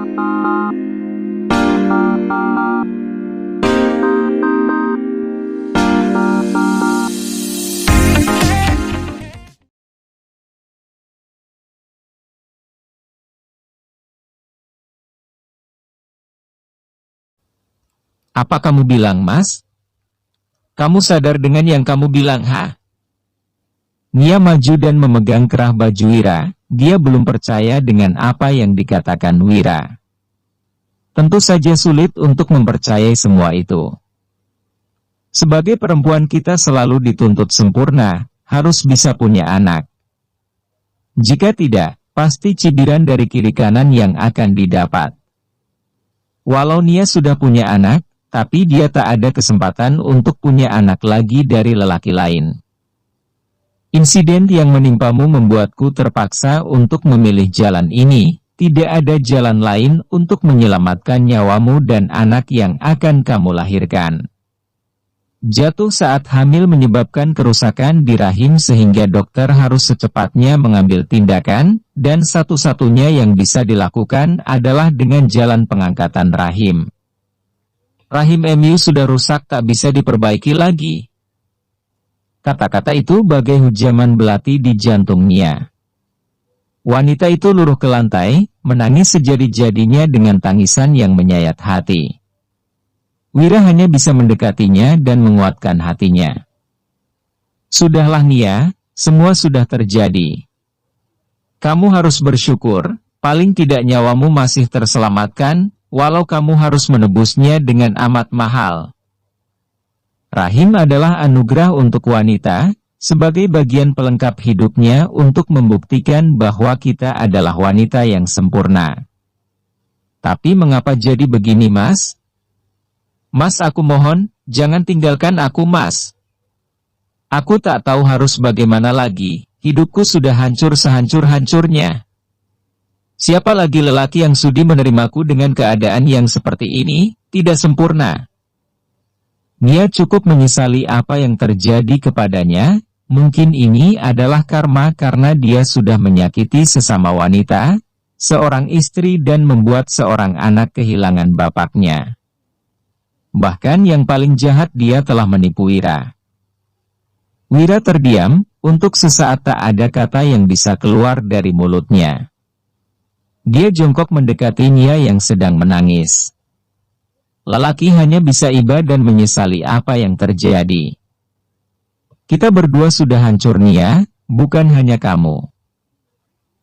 Apa kamu bilang, Mas? Kamu sadar dengan yang kamu bilang, ha? Nia maju dan memegang kerah baju Wira. Dia belum percaya dengan apa yang dikatakan Wira. Tentu saja sulit untuk mempercayai semua itu. Sebagai perempuan kita selalu dituntut sempurna, harus bisa punya anak. Jika tidak, pasti cibiran dari kiri kanan yang akan didapat. Walau Nia sudah punya anak, tapi dia tak ada kesempatan untuk punya anak lagi dari lelaki lain. Insiden yang menimpamu membuatku terpaksa untuk memilih jalan ini. Tidak ada jalan lain untuk menyelamatkan nyawamu dan anak yang akan kamu lahirkan. Jatuh saat hamil menyebabkan kerusakan di rahim sehingga dokter harus secepatnya mengambil tindakan, dan satu-satunya yang bisa dilakukan adalah dengan jalan pengangkatan rahim. Rahim Emu sudah rusak, tak bisa diperbaiki lagi. Kata-kata itu bagai hujaman belati di jantung Nia. Wanita itu luruh ke lantai, menangis sejadi-jadinya dengan tangisan yang menyayat hati. Wira hanya bisa mendekatinya dan menguatkan hatinya. Sudahlah Nia, semua sudah terjadi. Kamu harus bersyukur, paling tidak nyawamu masih terselamatkan, walau kamu harus menebusnya dengan amat mahal. Rahim adalah anugerah untuk wanita, sebagai bagian pelengkap hidupnya untuk membuktikan bahwa kita adalah wanita yang sempurna. Tapi mengapa jadi begini, Mas? Mas, aku mohon, jangan tinggalkan aku, Mas. Aku tak tahu harus bagaimana lagi, hidupku sudah hancur sehancur-hancurnya. Siapa lagi lelaki yang sudi menerimaku dengan keadaan yang seperti ini, tidak sempurna. Nia cukup menyesali apa yang terjadi kepadanya, mungkin ini adalah karma karena dia sudah menyakiti sesama wanita, seorang istri dan membuat seorang anak kehilangan bapaknya. Bahkan yang paling jahat dia telah menipu Wira. Wira terdiam, untuk sesaat tak ada kata yang bisa keluar dari mulutnya. Dia jongkok mendekati Nia yang sedang menangis. Lelaki hanya bisa iba dan menyesali apa yang terjadi. Kita berdua sudah hancur Nia, bukan hanya kamu.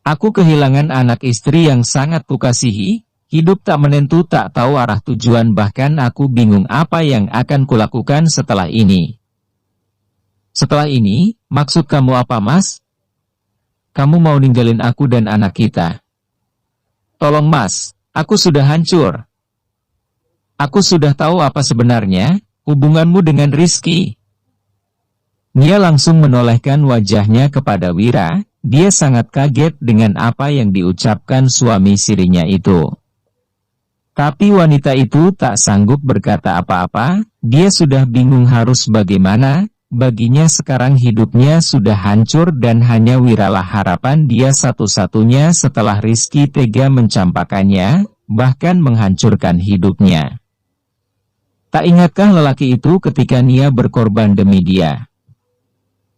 Aku kehilangan anak istri yang sangat kukasihi, hidup tak menentu, tak tahu arah tujuan, bahkan aku bingung apa yang akan kulakukan setelah ini. Setelah ini, maksud kamu apa, Mas? Kamu mau ninggalin aku dan anak kita? Tolong, Mas, aku sudah hancur. Aku sudah tahu apa sebenarnya hubunganmu dengan Rizky. Nia langsung menolehkan wajahnya kepada Wira. Dia sangat kaget dengan apa yang diucapkan suami sirinya itu. Tapi wanita itu tak sanggup berkata apa-apa. Dia sudah bingung harus bagaimana. Baginya sekarang hidupnya sudah hancur dan hanya Wiralah harapan dia satu-satunya setelah Rizky tega mencampakannya, bahkan menghancurkan hidupnya. Tak ingatkah lelaki itu ketika Nia berkorban demi dia?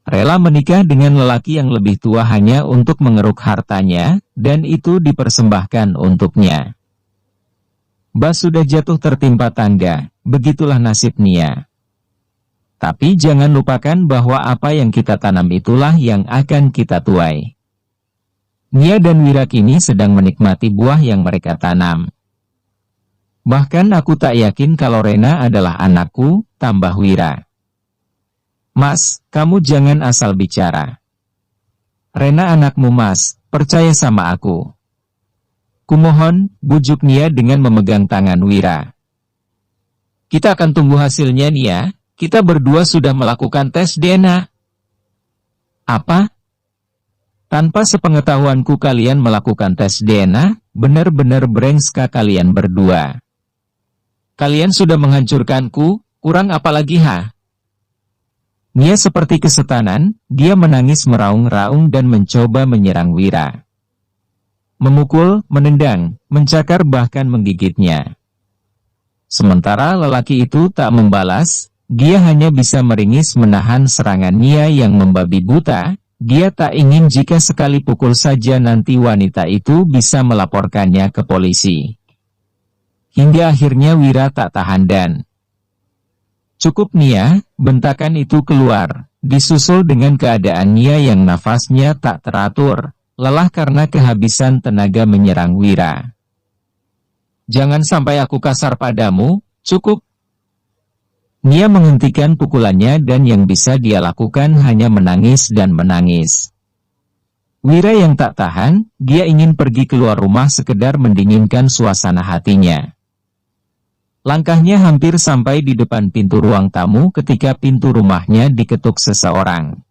Rela menikah dengan lelaki yang lebih tua hanya untuk mengeruk hartanya, dan itu dipersembahkan untuknya. Bas sudah jatuh tertimpa tangga, begitulah nasib Nia. Tapi jangan lupakan bahwa apa yang kita tanam itulah yang akan kita tuai. Nia dan Wira kini sedang menikmati buah yang mereka tanam. Bahkan aku tak yakin kalau Rena adalah anakku, tambah Wira. Mas, kamu jangan asal bicara. Rena anakmu, Mas, percaya sama aku. Kumohon, bujuk Nia dengan memegang tangan Wira. Kita akan tunggu hasilnya, Nia. Kita berdua sudah melakukan tes DNA. Apa? Tanpa sepengetahuanku kalian melakukan tes DNA? Benar-benar brengska kalian berdua. Kalian sudah menghancurkanku, kurang apa lagi, ha? Nia seperti kesetanan, dia menangis meraung-raung dan mencoba menyerang Wira. memukul, menendang, mencakar bahkan menggigitnya. Sementara lelaki itu tak membalas, dia hanya bisa meringis menahan serangan Nia yang membabi buta. Dia tak ingin jika sekali pukul saja nanti wanita itu bisa melaporkannya ke polisi. Hingga akhirnya Wira tak tahan dan cukup Nia, bentakan itu keluar, disusul dengan keadaan Nia yang nafasnya tak teratur, lelah karena kehabisan tenaga menyerang Wira. Jangan sampai aku kasar padamu, cukup. Nia menghentikan pukulannya dan yang bisa dia lakukan hanya menangis dan menangis. Wira yang tak tahan, dia ingin pergi keluar rumah sekedar mendinginkan suasana hatinya. Langkahnya hampir sampai di depan pintu ruang tamu ketika pintu rumahnya diketuk seseorang.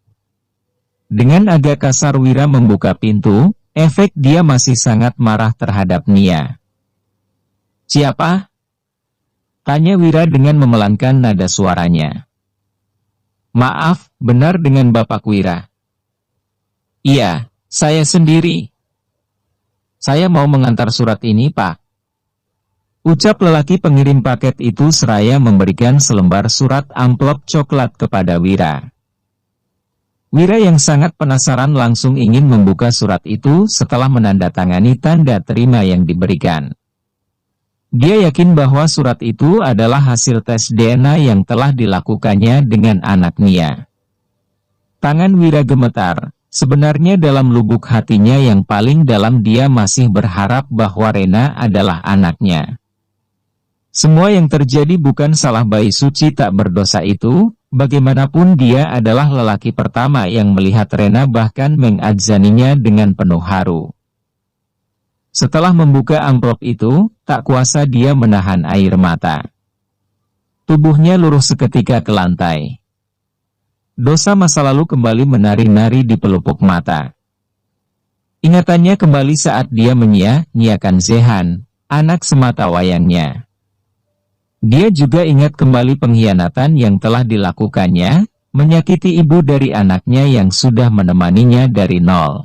Dengan agak kasar Wira membuka pintu, efek dia masih sangat marah terhadap Nia. "Siapa?" tanya Wira dengan memelankan nada suaranya. "Maaf, benar dengan Bapak Wira?" "Iya, saya sendiri. Saya mau mengantar surat ini, Pak." Ucap lelaki pengirim paket itu seraya memberikan selembar surat amplop coklat kepada Wira. Wira yang sangat penasaran langsung ingin membuka surat itu setelah menandatangani tanda terima yang diberikan. Dia yakin bahwa surat itu adalah hasil tes DNA yang telah dilakukannya dengan anak Nia. Tangan Wira gemetar, sebenarnya dalam lubuk hatinya yang paling dalam dia masih berharap bahwa Rena adalah anaknya. Semua yang terjadi bukan salah bayi suci tak berdosa itu, bagaimanapun dia adalah lelaki pertama yang melihat Rena bahkan mengadzaninya dengan penuh haru. Setelah membuka amplop itu, tak kuasa dia menahan air mata. Tubuhnya luruh seketika ke lantai. Dosa masa lalu kembali menari-nari di pelupuk mata. Ingatannya kembali saat dia menyia-nyiakan Zehan, anak semata wayangnya. Dia juga ingat kembali pengkhianatan yang telah dilakukannya, menyakiti ibu dari anaknya yang sudah menemaninya dari nol.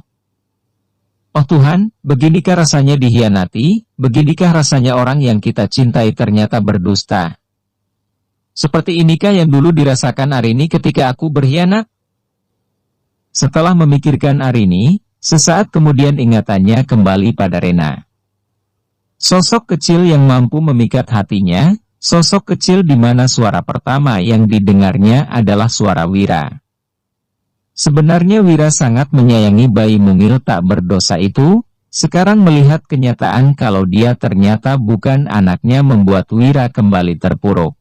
Oh Tuhan, beginikah rasanya dikhianati, beginikah rasanya orang yang kita cintai ternyata berdusta. Seperti inikah yang dulu dirasakan Arini ketika aku berkhianat? Setelah memikirkan Arini, sesaat kemudian ingatannya kembali pada Rena. Sosok kecil yang mampu memikat hatinya, sosok kecil di mana suara pertama yang didengarnya adalah suara Wira. Sebenarnya Wira sangat menyayangi bayi mungil tak berdosa itu, sekarang melihat kenyataan kalau dia ternyata bukan anaknya membuat Wira kembali terpuruk.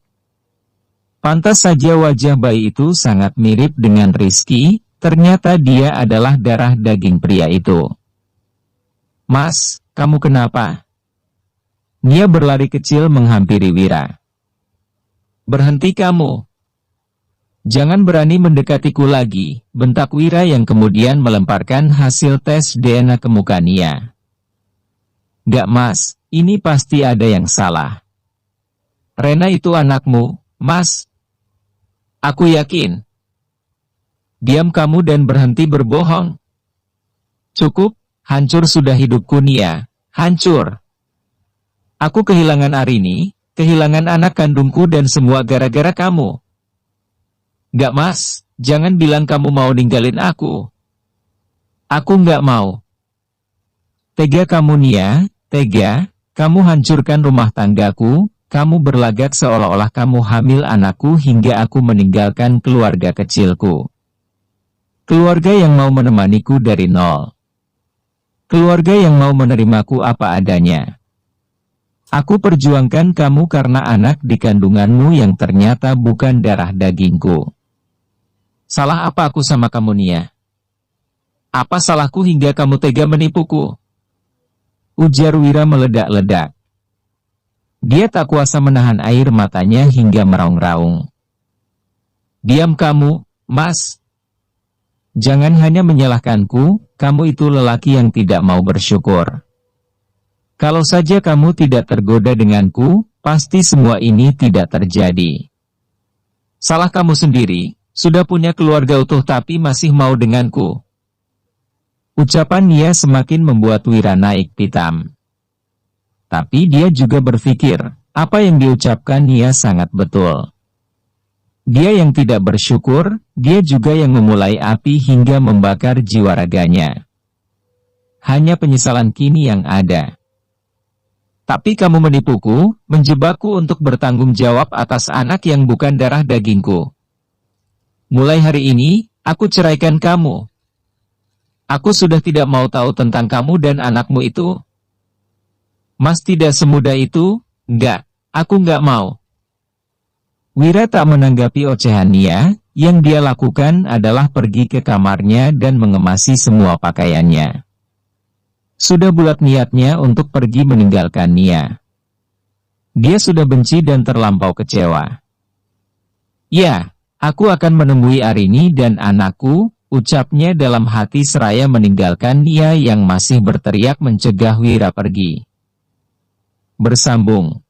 Pantas saja wajah bayi itu sangat mirip dengan Rizky, ternyata dia adalah darah daging pria itu. "Mas, kamu kenapa?" Nia berlari kecil menghampiri Wira. "Berhenti kamu. Jangan berani mendekatiku lagi," bentak Wira yang kemudian melemparkan hasil tes DNA ke muka Nia. "Gak Mas, ini pasti ada yang salah. Rena itu anakmu, Mas. Aku yakin." "Diam kamu dan berhenti berbohong." "Cukup, hancur sudah hidupku Nia, hancur. Aku kehilangan Arini, kehilangan anak kandungku dan semua gara-gara kamu." "Gak Mas, jangan bilang kamu mau ninggalin aku." "Aku gak mau." "Tega kamu Nia, tega, kamu hancurkan rumah tanggaku, kamu berlagak seolah-olah kamu hamil anakku hingga aku meninggalkan keluarga kecilku. Keluarga yang mau menemaniku dari nol. Keluarga yang mau menerimaku apa adanya. Aku perjuangkan kamu karena anak di kandunganmu yang ternyata bukan darah dagingku. Salah apa aku sama kamu Nia? Apa salahku hingga kamu tega menipuku?" Ujar Wira meledak-ledak. Dia tak kuasa menahan air matanya hingga meraung-raung. "Diam kamu, Mas. Jangan hanya menyalahkanku, kamu itu lelaki yang tidak mau bersyukur. Kalau saja kamu tidak tergoda denganku, pasti semua ini tidak terjadi. Salah kamu sendiri. Sudah punya keluarga utuh tapi masih mau denganku. Ucapan Nia semakin membuat Wira naik pitam. Tapi dia juga berpikir, apa yang diucapkan Nia sangat betul. Dia yang tidak bersyukur, dia juga yang memulai api hingga membakar jiwa raganya. Hanya penyesalan kini yang ada. Tapi kamu menipuku, menjebakku untuk bertanggung jawab atas anak yang bukan darah dagingku. Mulai hari ini, aku ceraikan kamu. Aku sudah tidak mau tahu tentang kamu dan anakmu itu. Mas tidak semudah itu, enggak, aku enggak mau. Wira tak menanggapi ocehan Nia, yang dia lakukan adalah pergi ke kamarnya dan mengemasi semua pakaiannya. Sudah bulat niatnya untuk pergi meninggalkan Nia. Dia sudah benci dan terlampau kecewa. Ya, aku akan menemui Arini dan anakku, ucapnya dalam hati seraya meninggalkan Nia yang masih berteriak mencegah Wira pergi. Bersambung.